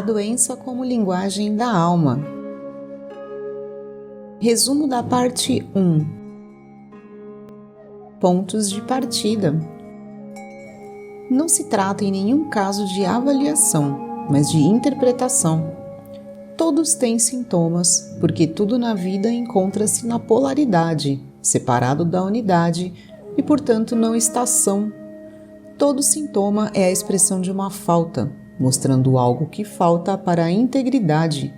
A doença como linguagem da alma. Resumo da parte 1. Pontos de partida. Não se trata em nenhum caso de avaliação, mas de interpretação. Todos têm sintomas, porque tudo na vida encontra-se na polaridade, separado da unidade e, portanto, não está são. Todo sintoma é a expressão de uma falta, mostrando algo que falta para a integridade.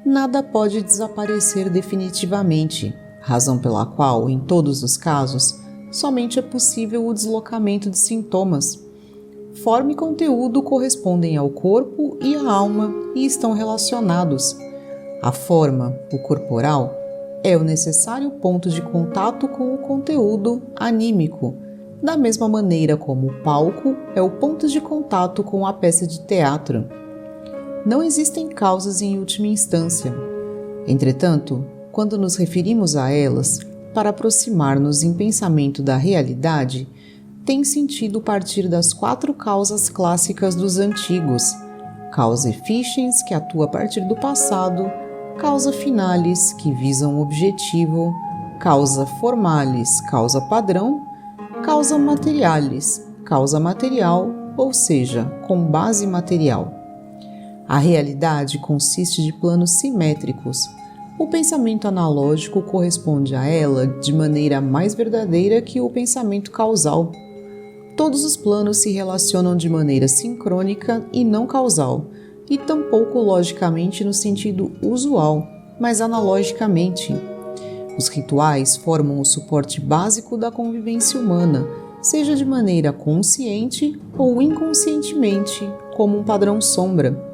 Nada pode desaparecer definitivamente, razão pela qual, em todos os casos, somente é possível o deslocamento de sintomas. Forma e conteúdo correspondem ao corpo e à alma e estão relacionados. A forma, o corporal, é o necessário ponto de contato com o conteúdo anímico, da mesma maneira como o palco é o ponto de contato com a peça de teatro. Não existem causas em última instância. Entretanto, quando nos referimos a elas, para aproximar-nos em pensamento da realidade, tem sentido partir das 4 causas clássicas dos antigos: causa efficiens, que atua a partir do passado; causa finalis, que visa um objetivo; causa formalis, causa padrão; causa materialis, causa material, ou seja, com base material. A realidade consiste de planos simétricos. O pensamento analógico corresponde a ela de maneira mais verdadeira que o pensamento causal. Todos os planos se relacionam de maneira sincrônica e não causal, e tampouco logicamente no sentido usual, mas analogicamente. Os rituais formam o suporte básico da convivência humana, seja de maneira consciente ou inconscientemente, como um padrão sombra.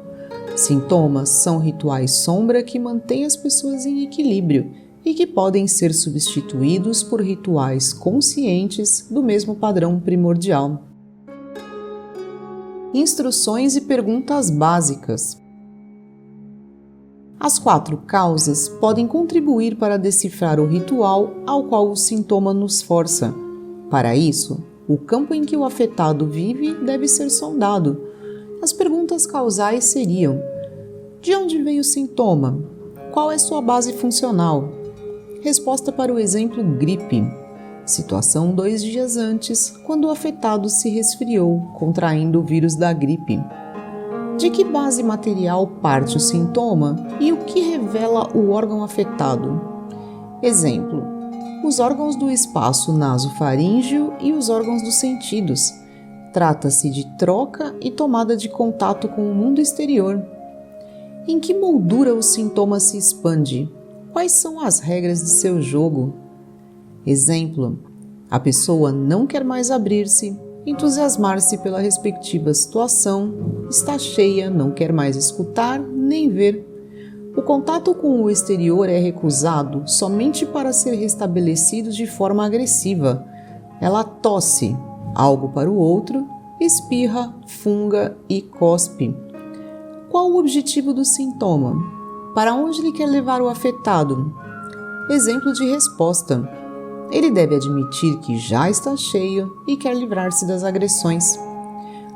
Sintomas são rituais sombra que mantêm as pessoas em equilíbrio e que podem ser substituídos por rituais conscientes do mesmo padrão primordial. Instruções e perguntas básicas. As 4 causas podem contribuir para decifrar o ritual ao qual o sintoma nos força. Para isso, o campo em que o afetado vive deve ser sondado. As perguntas causais seriam: de onde vem o sintoma? Qual é sua base funcional? Resposta para o exemplo gripe. Situação 2 dias antes, quando o afetado se resfriou, contraindo o vírus da gripe. De que base material parte o sintoma e o que revela o órgão afetado? Exemplo: os órgãos do espaço nasofaríngeo e os órgãos dos sentidos. Trata-se de troca e tomada de contato com o mundo exterior. Em que moldura o sintoma se expande? Quais são as regras de seu jogo? Exemplo: a pessoa não quer mais abrir-se, entusiasmar-se pela respectiva situação, está cheia, não quer mais escutar nem ver. O contato com o exterior é recusado somente para ser restabelecido de forma agressiva. Ela tosse, algo para o outro, espirra, funga e cospe. Qual o objetivo do sintoma? Para onde ele quer levar o afetado? Exemplo de resposta: ele deve admitir que já está cheio e quer livrar-se das agressões.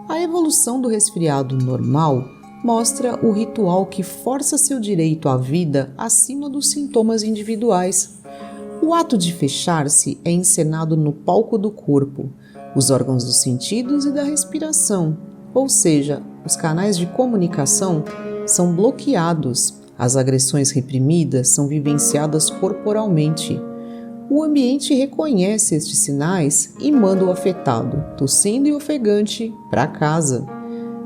A evolução do resfriado normal mostra o ritual que força seu direito à vida acima dos sintomas individuais. O ato de fechar-se é encenado no palco do corpo, os órgãos dos sentidos e da respiração, ou seja, os canais de comunicação são bloqueados, as agressões reprimidas são vivenciadas corporalmente. O ambiente reconhece estes sinais e manda o afetado, tossindo e ofegante, para casa.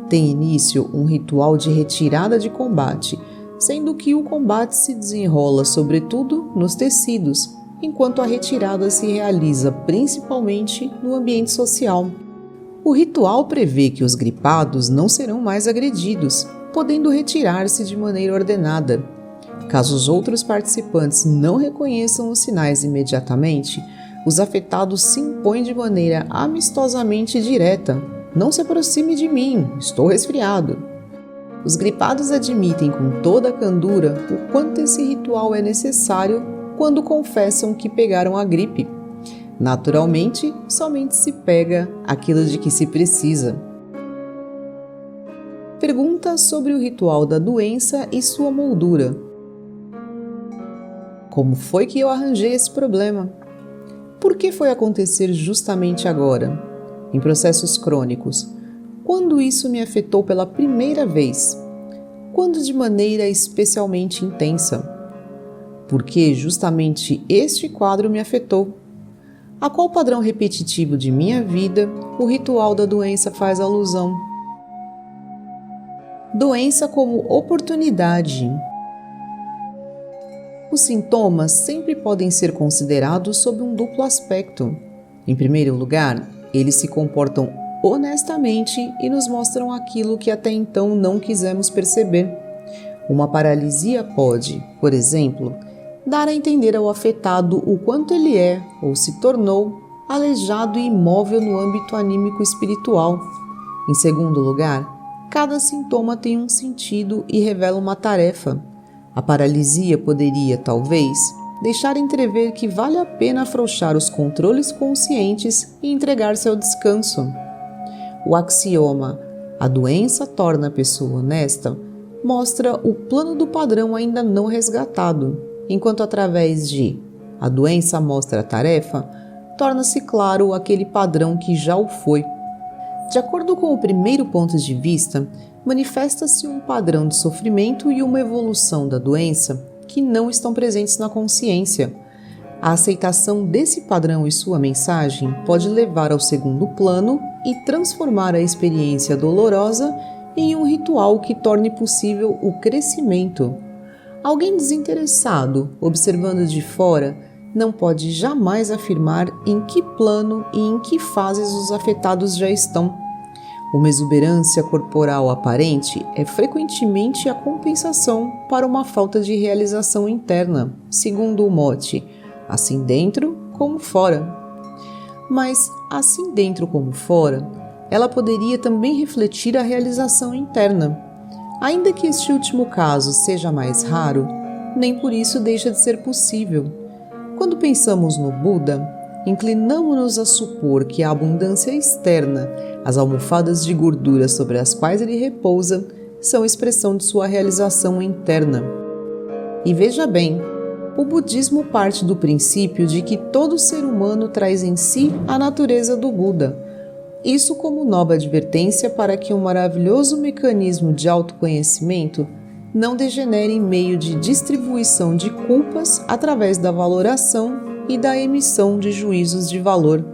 Tem início um ritual de retirada de combate, sendo que o combate se desenrola sobretudo nos tecidos, enquanto a retirada se realiza principalmente no ambiente social. O ritual prevê que os gripados não serão mais agredidos, podendo retirar-se de maneira ordenada. Caso os outros participantes não reconheçam os sinais imediatamente, os afetados se impõem de maneira amistosamente direta: não se aproxime de mim, estou resfriado. Os gripados admitem com toda a candura o quanto esse ritual é necessário quando confessam que pegaram a gripe. Naturalmente, somente se pega aquilo de que se precisa. Pergunta sobre o ritual da doença e sua moldura. Como foi que eu arranjei esse problema? Por que foi acontecer justamente agora? Em processos crônicos. Quando isso me afetou pela primeira vez? Quando de maneira especialmente intensa? Por que justamente este quadro me afetou? A qual padrão repetitivo de minha vida o ritual da doença faz alusão? Doença como oportunidade. Os sintomas sempre podem ser considerados sob um duplo aspecto. Em primeiro lugar, eles se comportam honestamente e nos mostram aquilo que até então não quisemos perceber. Uma paralisia pode, por exemplo, dar a entender ao afetado o quanto ele é ou se tornou aleijado e imóvel no âmbito anímico espiritual. Em segundo lugar, cada sintoma tem um sentido e revela uma tarefa. A paralisia poderia, talvez, deixar entrever que vale a pena afrouxar os controles conscientes e entregar-se ao descanso. O axioma "a doença torna a pessoa honesta" mostra o plano do padrão ainda não resgatado, enquanto através de "a doença mostra a tarefa" torna-se claro aquele padrão que já o foi. De acordo com o primeiro ponto de vista, manifesta-se um padrão de sofrimento e uma evolução da doença que não estão presentes na consciência. A aceitação desse padrão e sua mensagem pode levar ao segundo plano e transformar a experiência dolorosa em um ritual que torne possível o crescimento. Alguém desinteressado, observando de fora, não pode jamais afirmar em que plano e em que fases os afetados já estão. Uma exuberância corporal aparente é frequentemente a compensação para uma falta de realização interna, segundo o mote, assim dentro como fora. Mas, assim dentro como fora, ela poderia também refletir a realização interna. Ainda que este último caso seja mais raro, nem por isso deixa de ser possível. Quando pensamos no Buda, inclinamos-nos a supor que a abundância externa, as almofadas de gordura sobre as quais ele repousa, são expressão de sua realização interna. E veja bem, o budismo parte do princípio de que todo ser humano traz em si a natureza do Buda. Isso como nova advertência para que um maravilhoso mecanismo de autoconhecimento não degenere em meio de distribuição de culpas através da valoração e da emissão de juízos de valor.